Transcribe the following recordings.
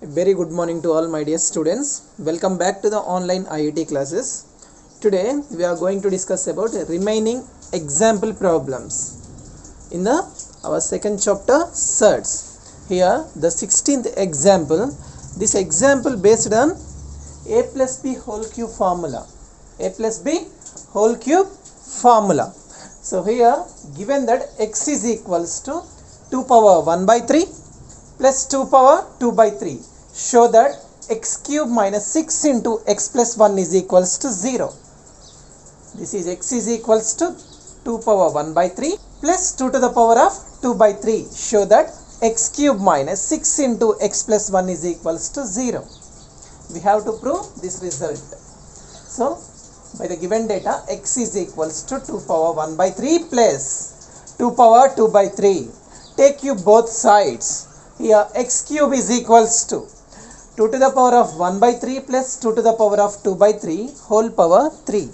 Very good morning to all my dear students. Welcome back to the online IIT classes. Today we are going to discuss about remaining example problems in the our second chapter SERTs. Here the 16th example. This example based on a plus b whole cube formula. A plus b whole cube formula. So here given that x is equals to 2 power 1 by 3 plus 2 power 2 by 3. Show that x cube minus 6 into x plus 1 is equals to 0. This is x is equals to 2 power 1 by 3 plus 2 to the power of 2 by 3. Show that x cube minus 6 into x plus 1 is equals to 0. We have to prove this result. So, by the given data, x is equals to 2 power 1 by 3 plus 2 power 2 by 3. Take you both sides. Here x cube is equals to 2 to the power of 1 by 3 plus 2 to the power of 2 by 3 whole power 3.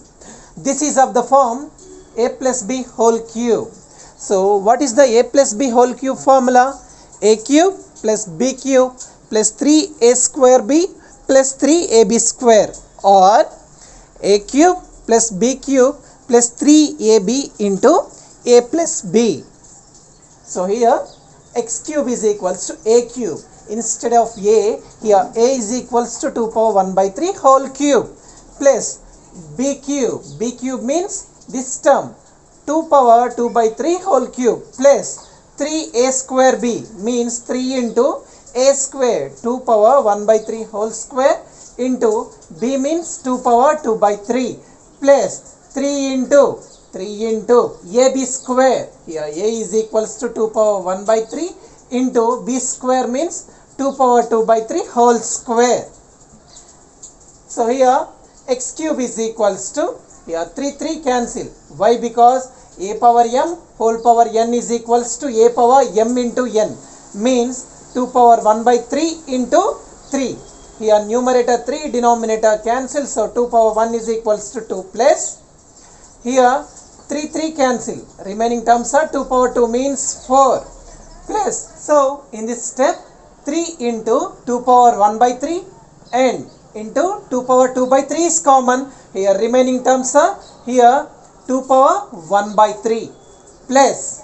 This is of the form a plus b whole cube. So what is the a plus b whole cube formula? A cube plus b cube plus 3a square b plus 3ab square, or a cube plus b cube plus 3ab into a plus b. So here x cube is equals to a cube. Instead of a, here a is equals to 2 power 1 by 3 whole cube plus b cube. B cube means this term 2 power 2 by 3 whole cube plus 3a square b means 3 into a square 2 power 1 by 3 whole square into b means 2 power 2 by 3 plus 3 into ab square. Here a is equals to 2 power 1 by 3 into b square means 2 power 2 by 3 whole square. So here x cube is equals to, here 3 cancel. Why? Because a power m whole power n is equals to a power m into n means 2 power 1 by 3 into 3. Here numerator 3, denominator cancel. So 2 power 1 is equals to 2 plus, here 3 cancel. Remaining terms are 2 power 2 means 4 plus. So in this step 3 into 2 power 1 by 3 and into 2 power 2 by 3 is common. Here remaining terms are, here 2 power 1 by 3 plus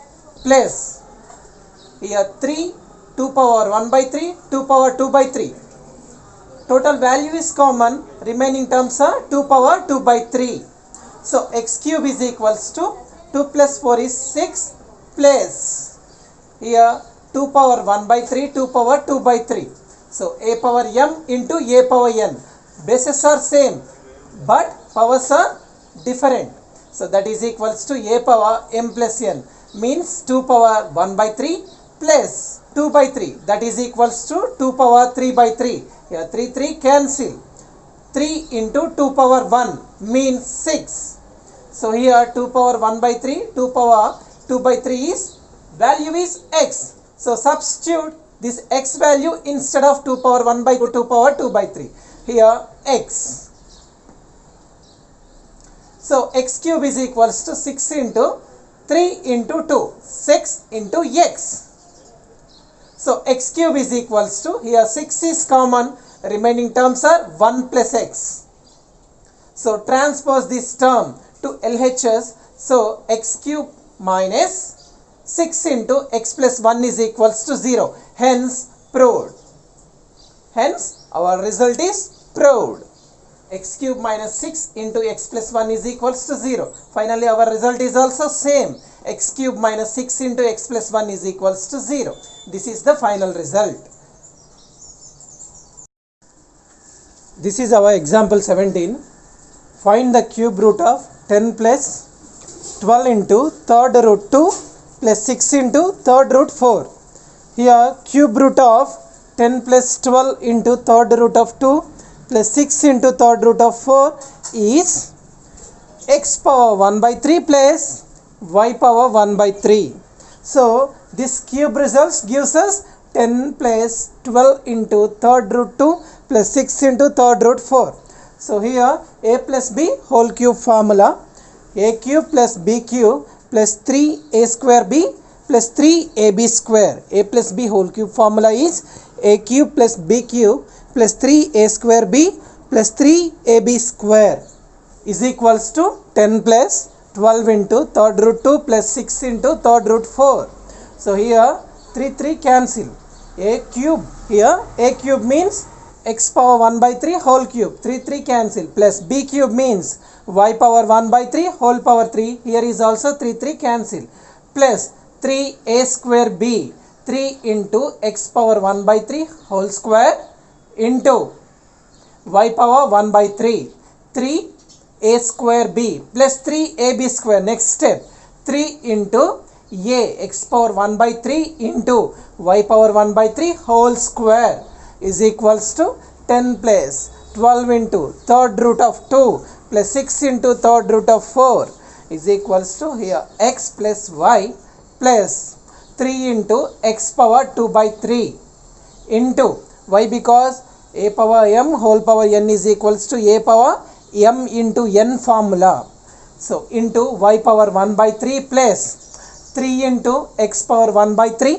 here 3 2 power 1 by 3 2 power 2 by 3. Total value is common. Remaining terms are 2 power 2 by 3. So x cube is equals to 2 plus 4 is 6 plus here 2 power 1 by 3 2 power 2 by 3. So a power m into a power n. Bases are same but powers are different. So that is equals to a power m plus n means 2 power 1 by 3 plus 2 by 3, that is equals to 2 power 3 by 3. Here 3 cancel. 3 into 2 power 1 means 6. So here 2 power 1 by 3, 2 power 2 by 3 is, value is x. So substitute this x value instead of 2 power 1 by 2 power 2 by 3. Here x. So x cube is equals to 6 into 3 into 2. 6 into x. So x cube is equals to, here 6 is common. Remaining terms are 1 plus x. So transpose this term to LHS. So x cube minus 6 into x plus 1 is equals to 0. Hence proved. Hence our result is proved. X cube minus 6 into x plus 1 is equals to 0. Finally our result is also same. X cube minus 6 into x plus 1 is equals to 0. This is the final result. This is our example 17. Find the cube root of 10 plus 12 into third root 2 plus 6 into third root 4. Here cube root of 10 plus 12 into third root of 2 plus 6 into third root of 4 is x power 1 by 3 plus y power 1 by 3. So this cube results gives us 10 plus 12 into third root 2 plus 6 into third root 4. So here a plus b whole cube formula, a cube plus b cube plus 3a square b plus 3ab square. A plus b whole cube formula is a cube plus b cube plus 3a square b plus 3ab square is equals to 10 plus 12 into third root 2 plus 6 into third root 4. So here 3 cancel. A cube, here a cube means x power 1 by 3 whole cube, 3 cancel, plus b cube means y power 1 by 3 whole power 3, here is also 3 cancel, plus 3a square b, 3 into x power 1 by 3 whole square into y power 1 by 3, 3a square b plus 3ab square. Next step, 3 into a x power 1 by 3 into y power 1 by 3 whole square is equals to 10 plus 12 into third root of 2 plus 6 into third root of 4 is equals to here x plus y plus 3 into x power 2 by 3 into y, because a power m whole power n is equals to a power m into n formula. So into y power 1 by 3 plus 3 into x power 1 by 3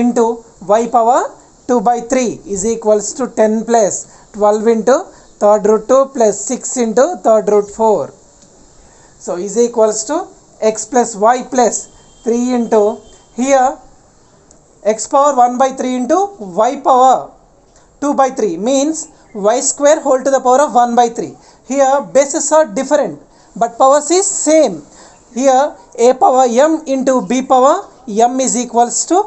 into y power 2 by 3 is equals to 10 plus 12 into third root 2 plus 6 into third root 4. So is equals to x plus y plus 3 into here x power 1 by 3 into y power 2 by 3 means y square whole to the power of 1 by 3. Here bases are different but powers is same. Here a power m into b power m is equals to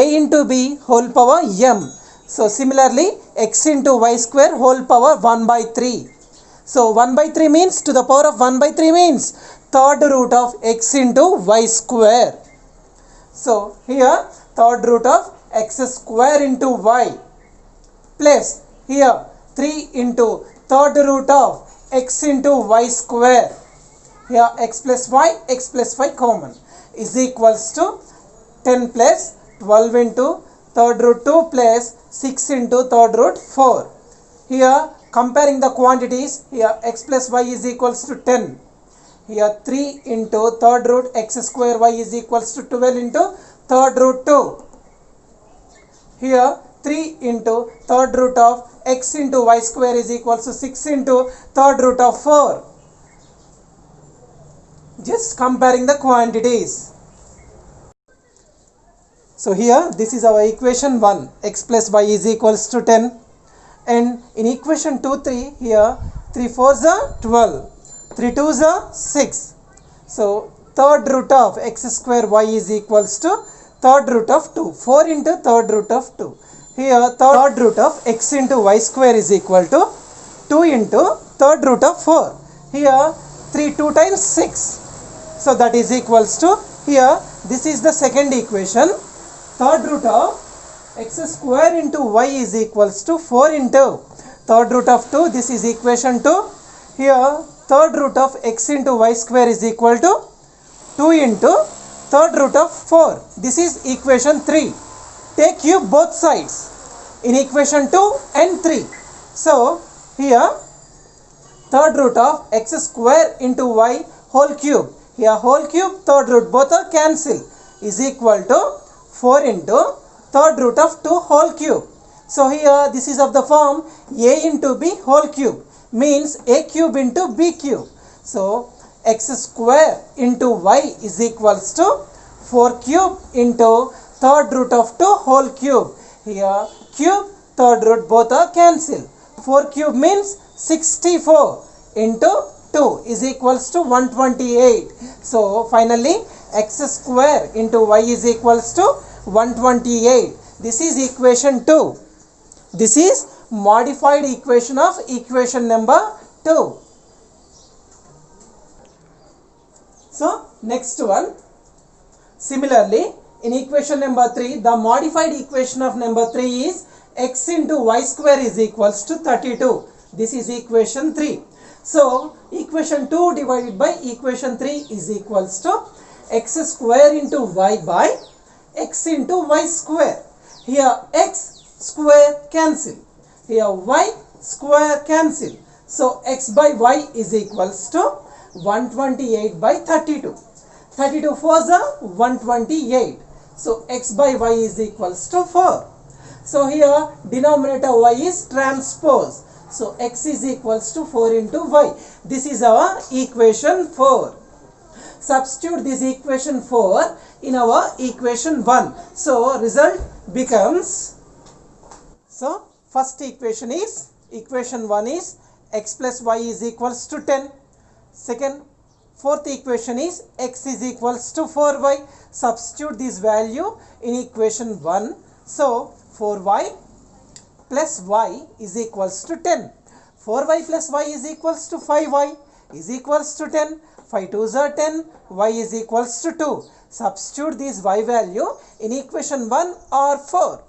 a into b whole power m. So similarly x into y square whole power 1 by 3. So 1 by 3 means to the power of 1 by 3 means third root of x into y square. So here third root of x square into y plus here 3 into third root of x into y square. Here x plus y common is equals to 10 plus 12 into third root 2 plus 6 into third root 4. Here comparing the quantities, here x plus y is equals to 10. Here 3 into third root x square y is equals to 12 into third root 2. Here 3 into third root of x into y square is equals to 6 into third root of 4. Just comparing the quantities. So here this is our equation 1, x plus y is equals to 10, and in equation 2, 3, here 3 4s are 12, 3 2s are 6. So third root of x square y is equals to third root of 2, 4 into third root of 2. Here third root of x into y square is equal to 2 into third root of 4. Here 3 2 times 6. So that is equals to, here this is the second equation. Third root of x square into y is equals to 4 into third root of 2. This is equation 2. Here third root of x into y square is equal to 2 into third root of 4. This is equation 3. Take cube both sides in equation 2 and 3. So here third root of x square into y whole cube. Here whole cube, third root both are cancel is equal to 4 into third root of 2 whole cube. So here this is of the form a into b whole cube means a cube into b cube. So x square into y is equals to 4 cube into third root of 2 whole cube. Here cube, third root both are cancel. 4 cube means 64 into 2 is equals to 128. So finally x square into y is equals to 128. This is equation 2. This is modified equation of equation number 2. So next one, similarly in equation number 3, the modified equation of number 3 is x into y square is equals to 32. This is equation 3. So equation 2 divided by equation 3 is equals to x square into y by x into y square. Here x square cancel. Here y square cancel. So x by y is equals to 128 by 32. 32 4s are 128. So x by y is equals to 4. So here denominator y is transpose. So x is equals to 4 into y. This is our equation 4. Substitute this equation 4 in our equation 1. So result becomes, so first equation is, equation 1 is x plus y is equals to 10. Second, fourth equation is x is equals to 4y. Substitute this value in equation 1. So 4y plus y is equals to 10. 4y plus y is equals to 5y is equals to 10. 5 2s are 10. Y is equals to 2. Substitute this y value in equation 1 or 4.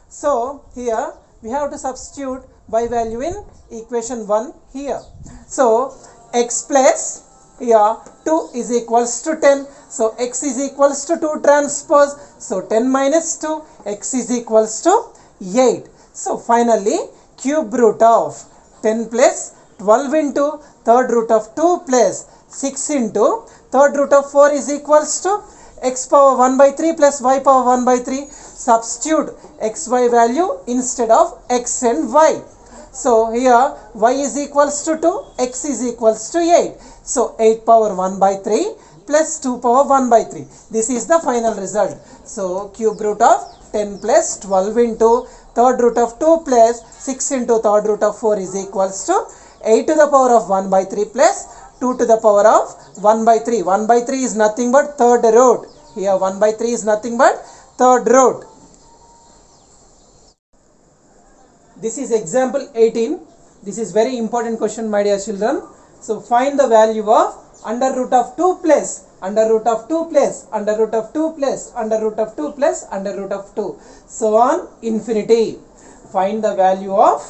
So here we have to substitute y value in equation 1 here. So x plus here 2 is equals to 10. So x is equals to 2 transpose. So 10 minus 2, x is equals to 8. So finally cube root of 10 plus 12 into third root of 2 plus 6 into third root of 4 is equals to x power 1 by 3 plus y power 1 by 3. Substitute xy value instead of x and y. So here y is equals to 2, x is equals to 8. So 8 power 1 by 3 plus 2 power 1 by 3. This is the final result. So cube root of 10 plus 12 into third root of 2 plus 6 into third root of 4 is equals to 8 to the power of 1 by 3 plus 2 to the power of 1 by 3. 1 by 3 is nothing but third root. Here 1 by 3 is nothing but third root. This is example 18. This is very important question, my dear children. So find the value of under root of 2 plus under root of 2 plus under root of 2 plus under root of 2 plus under root of 2, so on infinity. Find the value of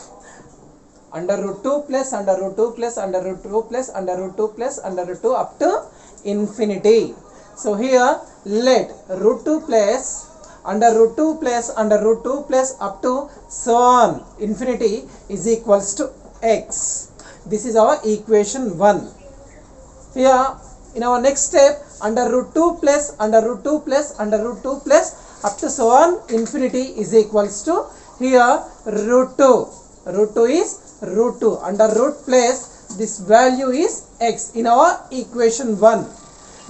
under root 2 plus under root 2 plus under root 2 plus under root 2 plus under root 2 up to infinity. So here let root 2 plus under root 2 plus under root 2 plus up to so on infinity is equals to x. This is our equation 1. Here in our next step, under root 2 plus under root 2 plus under root 2 plus up to so on infinity is equals to, here root 2. Root 2 is root 2 under root plus this value is x in our equation 1.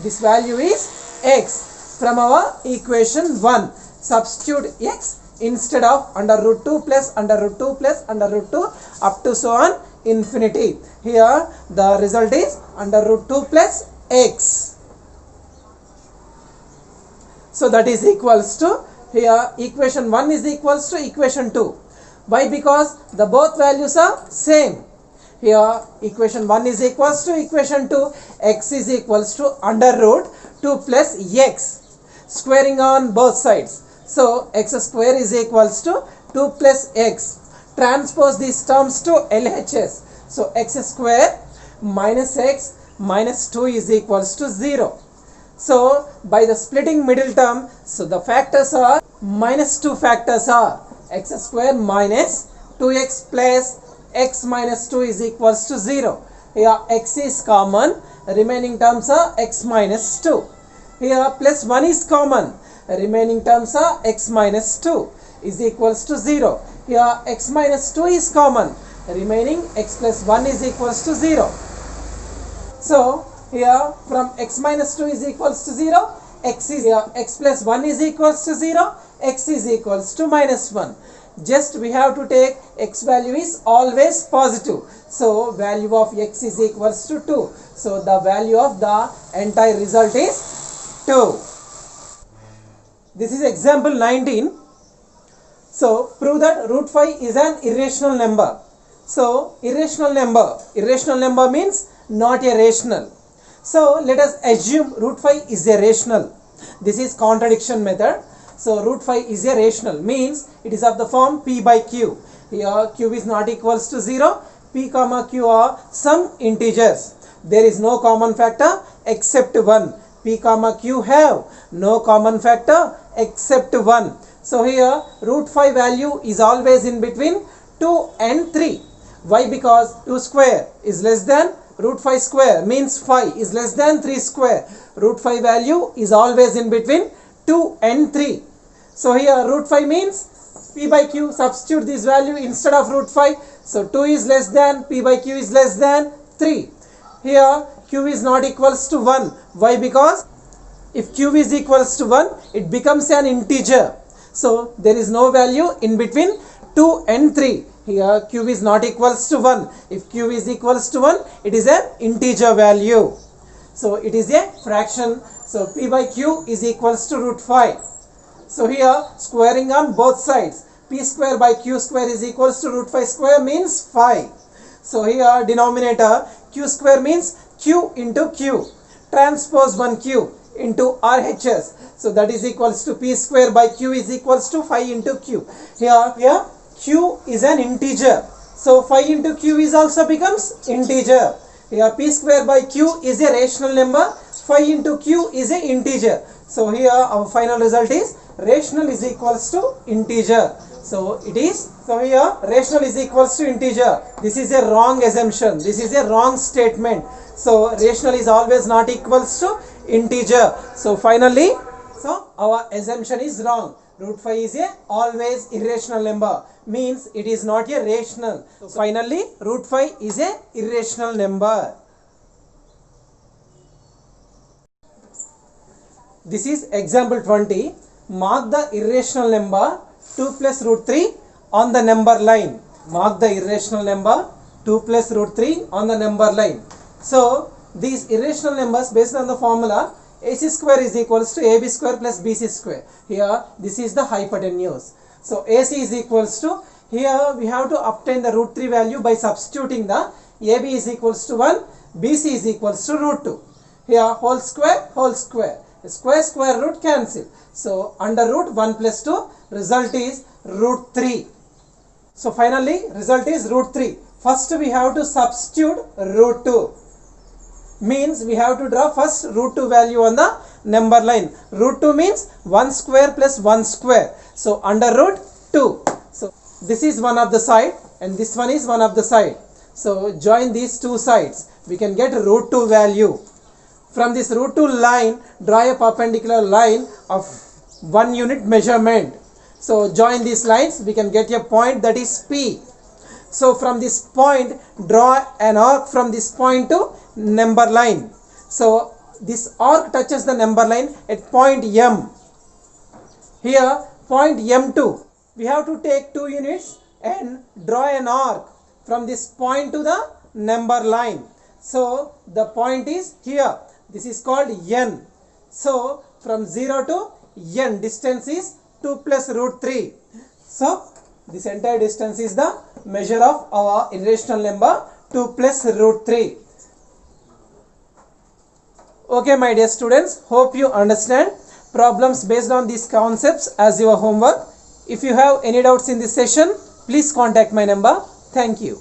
This value is x from our equation 1. Substitute x instead of under root 2 plus under root 2 plus under root 2 up to so on infinity. Here the result is under root 2 plus x. So that is equals to, here equation 1 is equals to equation 2. Why? Because the both values are same. Here equation 1 is equals to equation 2. X is equals to under root 2 plus x. Squaring on both sides. So x square is equals to 2 plus x. Transpose these terms to LHS. So x square minus x minus 2 is equals to 0. So by the splitting middle term, so the factors are minus 2 factors are x square minus 2x plus x minus 2 is equals to 0. Here x is common, remaining terms are x minus 2. Here plus 1 is common, remaining terms are x minus 2 is equals to 0. Here x minus 2 is common, remaining x plus 1 is equals to 0. So here from x minus 2 is equals to 0, x is here, x plus 1 is equals to 0, x is equals to minus 1. Just we have to take x value is always positive. So value of x is equals to 2. So the value of the entire result is 2. This is example 19. So prove that root 5 is an irrational number. So irrational number means not a rational. So let us assume root 5 is a rational. This is contradiction method. So root 5 is a rational means it is of the form p by q. Here q is not equals to 0. P comma q are some integers. There is no common factor except 1. P comma q have no common factor except 1. So here root 5 value is always in between 2 and 3. Why? Because 2 square is less than root 5 square means 5 is less than 3 square. Root 5 value is always in between 2 and 3. So here root 5 means p by q, substitute this value instead of root 5. So 2 is less than, p by q is less than 3. Here q is not equals to 1. Why? Because if q is equals to 1, it becomes an integer. So there is no value in between 2 and 3. Here q is not equals to 1. If q is equals to 1, it is an integer value. So it is a fraction. So p by q is equals to root 5. So here squaring on both sides, p square by q square is equals to root 5 square means 5. So here denominator q square means q into q, transpose 1 q into RHS. So that is equals to p square by q is equals to 5 into q. Here q is an integer. So 5 into q is also becomes integer. Here p square by q is a rational number. 5 into q is a integer. So here our final result is rational is equals to integer. So it is, so here rational is equals to integer. This is a wrong assumption. This is a wrong statement. So rational is always not equals to integer. So finally, so our assumption is wrong. Root 5 is a always irrational number. Means it is not a rational. So finally, root 5 is a irrational number. This is example 20. Mark the irrational number 2 plus root 3 on the number line. Mark the irrational number 2 plus root 3 on the number line. So these irrational numbers based on the formula AC square is equals to AB square plus BC square. Here this is the hypotenuse. So AC is equals to, here we have to obtain the root 3 value by substituting the AB is equals to 1, BC is equals to root 2. Here whole square, square root cancel. So under root 1 plus 2, result is root 3. So finally result is root 3. First we have to substitute root 2. Means we have to draw first root 2 value on the number line. Root 2 means 1 square plus 1 square. So under root 2. So this is one of the side and this one is one of the side. So join these two sides. We can get root 2 value. From this root 2 line, draw a perpendicular line of 1 unit measurement. So join these lines, we can get a point that is P. So from this point, draw an arc from this point to number line. So this arc touches the number line at point M. Here point M2. We have to take 2 units and draw an arc from this point to the number line. So the point is here. This is called N. So from 0 to N distance is 2 plus root 3. So this entire distance is the measure of our irrational number 2 plus root 3. Okay my dear students, hope you understand problems based on these concepts as your homework. If you have any doubts in this session, please contact my number. Thank you.